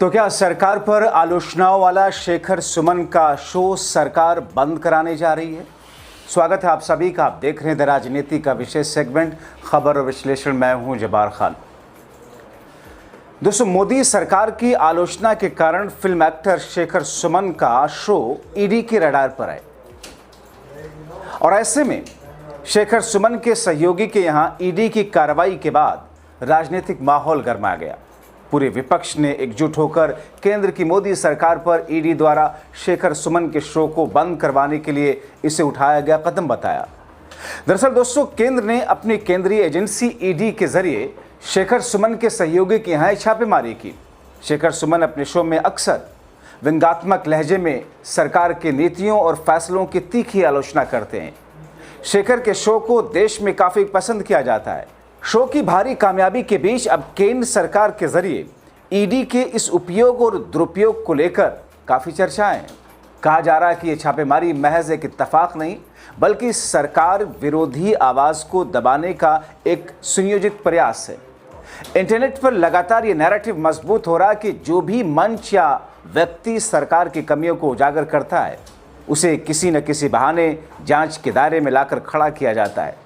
तो क्या सरकार पर आलोचनाओं वाला शेखर सुमन का शो सरकार बंद कराने जा रही है? स्वागत है आप सभी का। आप देख रहे हैं द राजनीति का विशेष सेगमेंट खबर और विश्लेषण। मैं हूं जब्बार खान। दोस्तों, मोदी सरकार की आलोचना के कारण फिल्म एक्टर शेखर सुमन का शो ईडी के रडार पर है और ऐसे में शेखर सुमन के सहयोगी के यहां ईडी की कार्रवाई के बाद राजनीतिक माहौल गर्मा गया। पूरे विपक्ष ने एकजुट होकर केंद्र की मोदी सरकार पर ईडी द्वारा शेखर सुमन के शो को बंद करवाने के लिए इसे उठाया गया कदम बताया। दरअसल दोस्तों, केंद्र ने अपनी केंद्रीय एजेंसी ईडी के जरिए शेखर सुमन के सहयोगी के यहाँ छापेमारी की। शेखर सुमन अपने शो में अक्सर व्यंग्यात्मक लहजे में सरकार की नीतियों और फैसलों की तीखी आलोचना करते हैं। शेखर के शो को देश में काफ़ी पसंद किया जाता है। शो की भारी कामयाबी के बीच अब केंद्र सरकार के जरिए ईडी के इस उपयोग और दुरुपयोग को लेकर काफ़ी चर्चाएं हैं। कहा जा रहा है कि ये छापेमारी महज एक इत्तेफाक नहीं बल्कि सरकार विरोधी आवाज़ को दबाने का एक सुनियोजित प्रयास है। इंटरनेट पर लगातार ये नैरेटिव मजबूत हो रहा है कि जो भी मंच या व्यक्ति सरकार की कमियों को उजागर करता है उसे किसी न किसी बहाने जांच के दायरे में लाकर खड़ा किया जाता है।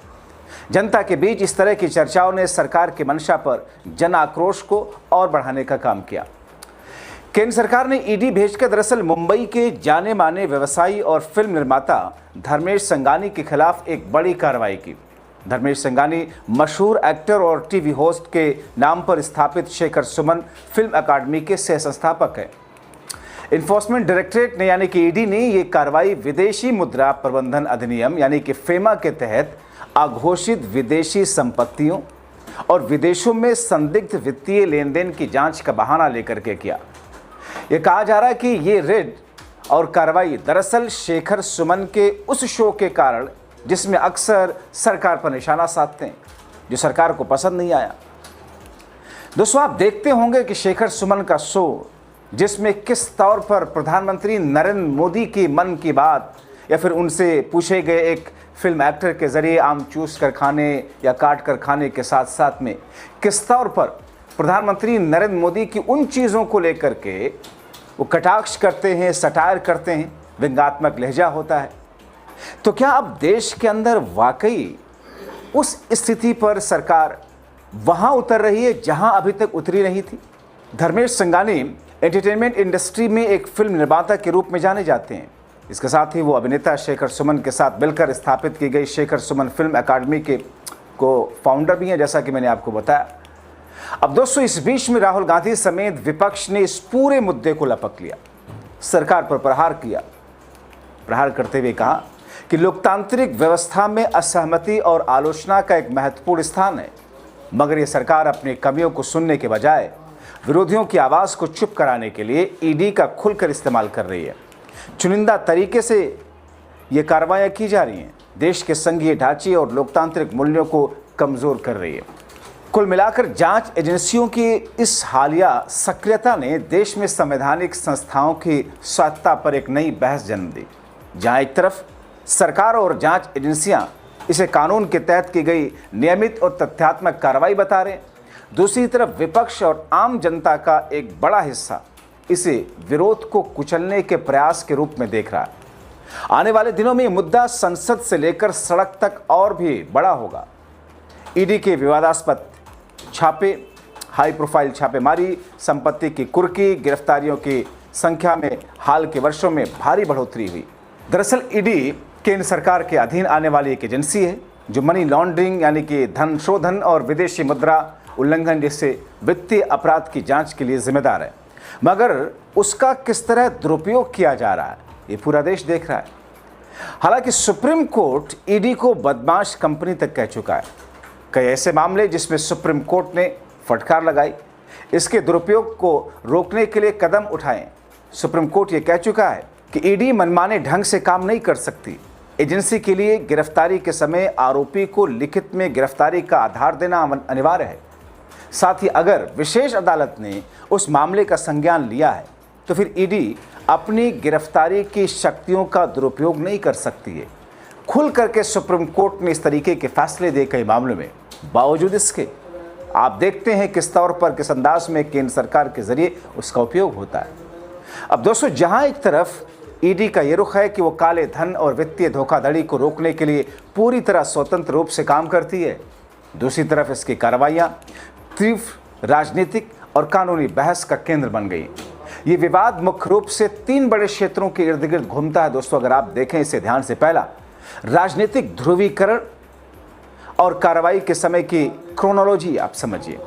जनता के बीच इस तरह की चर्चाओं ने सरकार की मंशा पर जन आक्रोश को और बढ़ाने का काम किया। केंद्र सरकार ने ईडी भेजकर दरअसल मुंबई के जाने माने व्यवसायी और फिल्म निर्माता धर्मेश संघानी के खिलाफ एक बड़ी कार्रवाई की। धर्मेश संघानी मशहूर एक्टर और टीवी होस्ट के नाम पर स्थापित शेखर सुमन फिल्म अकादमी के सह संस्थापक हैं। इन्फोर्समेंट डायरेक्टरेट ने यानी कि ईडी ने ये कार्रवाई विदेशी मुद्रा प्रबंधन अधिनियम यानी कि फेमा के तहत अघोषित विदेशी संपत्तियों और विदेशों में संदिग्ध वित्तीय लेन देन की जांच का बहाना लेकर के किया। यह कहा जा रहा है कि ये रेड और कार्रवाई दरअसल शेखर सुमन के उस शो के कारण जिसमें अक्सर सरकार पर निशाना साधते हैं, जो सरकार को पसंद नहीं आया। दोस्तों, आप देखते होंगे कि शेखर सुमन का शो जिसमें किस तौर पर प्रधानमंत्री नरेंद्र मोदी की मन की बात या फिर उनसे पूछे गए एक फिल्म एक्टर के ज़रिए आम चूस कर खाने या काट कर खाने के साथ साथ में किस तौर पर प्रधानमंत्री नरेंद्र मोदी की उन चीज़ों को लेकर के वो कटाक्ष करते हैं, सटायर करते हैं, व्यंग्यात्मक लहजा होता है। तो क्या अब देश के अंदर वाकई उस स्थिति पर सरकार वहाँ उतर रही है जहाँ अभी तक उतरी नहीं थी? धर्मेश संघानी एंटरटेनमेंट इंडस्ट्री में एक फिल्म निर्माता के रूप में जाने जाते हैं। इसके साथ ही वो अभिनेता शेखर सुमन के साथ मिलकर स्थापित की गई शेखर सुमन फिल्म अकादमी के फाउंडर भी हैं, जैसा कि मैंने आपको बताया। अब दोस्तों, इस बीच में राहुल गांधी समेत विपक्ष ने इस पूरे मुद्दे को लपक लिया, सरकार पर प्रहार किया। प्रहार करते हुए कहा कि लोकतांत्रिक व्यवस्था में असहमति और आलोचना का एक महत्वपूर्ण स्थान है, मगर ये सरकार अपनी कमियों को सुनने के बजाय विरोधियों की आवाज़ को चुप कराने के लिए ईडी का खुलकर इस्तेमाल कर रही है। चुनिंदा तरीके से ये कार्रवाइयाँ की जा रही हैं, देश के संघीय ढांचे और लोकतांत्रिक मूल्यों को कमज़ोर कर रही है। कुल मिलाकर जांच एजेंसियों की इस हालिया सक्रियता ने देश में संवैधानिक संस्थाओं की स्वायत्तता पर एक नई बहस जन्म दी, जहां एक तरफ सरकार और जांच एजेंसियां इसे कानून के तहत की गई नियमित और तथ्यात्मक कार्रवाई बता रहे हैं, दूसरी तरफ विपक्ष और आम जनता का एक बड़ा हिस्सा इसे विरोध को कुचलने के प्रयास के रूप में देख रहा है। आने वाले दिनों में ये मुद्दा संसद से लेकर सड़क तक और भी बड़ा होगा। ईडी के विवादास्पद छापे, हाई प्रोफाइल छापेमारी, संपत्ति की कुर्की, गिरफ्तारियों की संख्या में हाल के वर्षों में भारी बढ़ोतरी हुई। दरअसल ईडी केंद्र सरकार के अधीन आने वाली एक एजेंसी है जो मनी लॉन्ड्रिंग यानी कि धन शोधन और विदेशी मुद्रा उल्लंघन जैसे वित्तीय अपराध की जांच के लिए जिम्मेदार है, मगर उसका किस तरह दुरुपयोग किया जा रहा है ये पूरा देश देख रहा है। हालांकि सुप्रीम कोर्ट ईडी को बदमाश कंपनी तक कह चुका है। कई ऐसे मामले जिसमें सुप्रीम कोर्ट ने फटकार लगाई, इसके दुरुपयोग को रोकने के लिए कदम उठाए। सुप्रीम कोर्ट ये कह चुका है कि ईडी मनमाने ढंग से काम नहीं कर सकती। एजेंसी के लिए गिरफ्तारी के समय आरोपी को लिखित में गिरफ्तारी का आधार देना अनिवार्य है। साथ ही अगर विशेष अदालत ने उस मामले का संज्ञान लिया है तो फिर ईडी अपनी गिरफ्तारी की शक्तियों का दुरुपयोग नहीं कर सकती है। खुल करके सुप्रीम कोर्ट ने इस तरीके के फैसले दे कई मामलों में, बावजूद इसके आप देखते हैं किस तौर पर, किस अंदाज में केंद्र सरकार के जरिए उसका उपयोग होता है। अब दोस्तों, जहां एक तरफ ईडी का ये रुख है कि वो काले धन और वित्तीय धोखाधड़ी को रोकने के लिए पूरी तरह स्वतंत्र रूप से काम करती है, दूसरी तरफ इसकी कार्रवाइयां तीव्र राजनीतिक और कानूनी बहस का केंद्र बन गई। ये विवाद मुख्य रूप से 3 बड़े क्षेत्रों के इर्द गिर्द घूमता है दोस्तों, अगर आप देखें इसे ध्यान से। पहला, राजनीतिक ध्रुवीकरण और कार्रवाई के समय की क्रोनोलॉजी आप समझिए।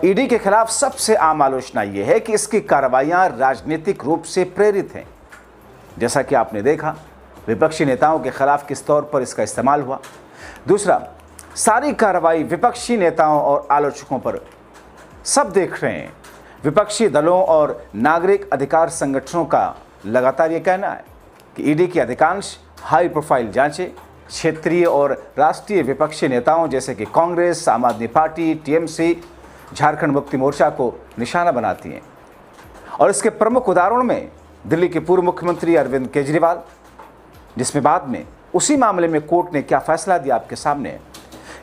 ईडी के खिलाफ सबसे आम आलोचना यह है कि इसकी कार्रवाइयां राजनीतिक रूप से प्रेरित हैं। जैसा कि आपने देखा विपक्षी नेताओं के खिलाफ किस तौर पर इसका इस्तेमाल हुआ। दूसरा, सारी कार्रवाई विपक्षी नेताओं और आलोचकों पर सब देख रहे हैं। विपक्षी दलों और नागरिक अधिकार संगठनों का लगातार ये कहना है कि ईडी की अधिकांश हाई प्रोफाइल जांचें क्षेत्रीय और राष्ट्रीय विपक्षी नेताओं जैसे कि कांग्रेस, आम आदमी पार्टी, टीएमसी, झारखंड मुक्ति मोर्चा को निशाना बनाती हैं। और इसके प्रमुख उदाहरण में दिल्ली के पूर्व मुख्यमंत्री अरविंद केजरीवाल, जिसमें बाद में उसी मामले में कोर्ट ने क्या फैसला दिया आपके सामने है।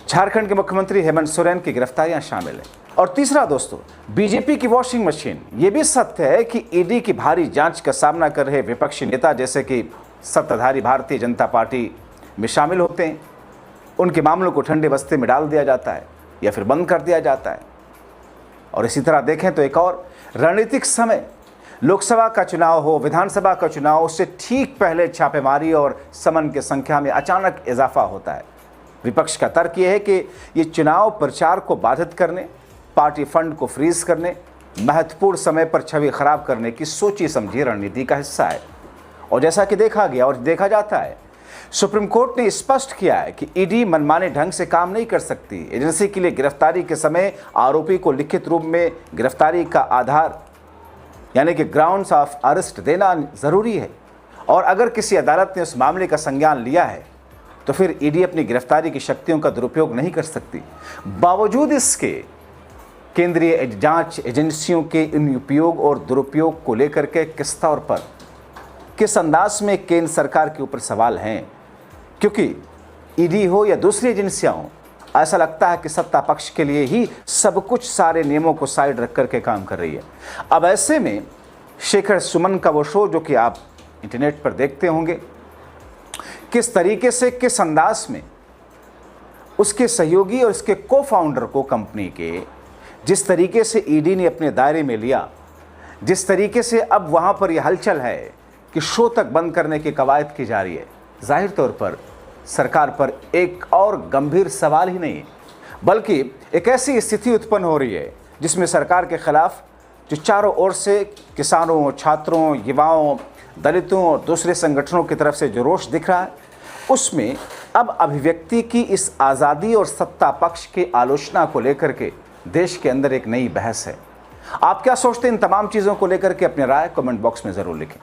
झारखंड के मुख्यमंत्री हेमंत सोरेन की गिरफ्तारियां शामिल हैं। और तीसरा दोस्तों, बीजेपी की वॉशिंग मशीन। ये भी सत्य है कि ईडी की भारी जांच का सामना कर रहे विपक्षी नेता जैसे कि सत्ताधारी भारतीय जनता पार्टी में शामिल होते हैं, उनके मामलों को ठंडे बस्ते में डाल दिया जाता है या फिर बंद कर दिया जाता है। और इसी तरह देखें तो एक और रणनीतिक समय, लोकसभा का चुनाव हो, विधानसभा का चुनाव, उससे ठीक पहले छापेमारी और समन की संख्या में अचानक इजाफा होता है। विपक्ष का तर्क यह है कि ये चुनाव प्रचार को बाधित करने, पार्टी फंड को फ्रीज करने, महत्वपूर्ण समय पर छवि खराब करने की सोची समझी रणनीति का हिस्सा है। और जैसा कि देखा गया और देखा जाता है, सुप्रीम कोर्ट ने स्पष्ट किया है कि ईडी मनमाने ढंग से काम नहीं कर सकती। एजेंसी के लिए गिरफ्तारी के समय आरोपी को लिखित रूप में गिरफ्तारी का आधार यानी कि ग्राउंड्स ऑफ अरेस्ट देना जरूरी है। और अगर किसी अदालत ने उस मामले का संज्ञान लिया है तो फिर ईडी अपनी गिरफ्तारी की शक्तियों का दुरुपयोग नहीं कर सकती। बावजूद इसके केंद्रीय जांच एजेंसियों के इन उपयोग और दुरुपयोग को लेकर के किस तौर पर, किस अंदाज में केंद्र सरकार के ऊपर सवाल हैं, क्योंकि ईडी हो या दूसरी एजेंसियां हो, ऐसा लगता है कि सत्ता पक्ष के लिए ही सब कुछ सारे नियमों को साइड रख करके काम कर रही है। अब ऐसे में शेखर सुमन का वो शो जो कि आप इंटरनेट पर देखते होंगे, किस तरीके से, किस अंदाज में उसके सहयोगी और उसके को फाउंडर को कंपनी के जिस तरीके से ईडी ने अपने दायरे में लिया, जिस तरीके से अब वहां पर यह हलचल है कि शो तक बंद करने की कवायद की जा रही है, जाहिर तौर पर सरकार पर एक और गंभीर सवाल ही नहीं बल्कि एक ऐसी स्थिति उत्पन्न हो रही है जिसमें सरकार के खिलाफ जो चारों ओर से किसानों, छात्रों, युवाओं, दलितों और दूसरे संगठनों की तरफ से जो रोष दिख रहा है, उसमें अब अभिव्यक्ति की इस आज़ादी और सत्ता पक्ष की आलोचना को लेकर के देश के अंदर एक नई बहस है। आप क्या सोचते हैं इन तमाम चीज़ों को लेकर के? अपनी राय कमेंट बॉक्स में ज़रूर लिखें।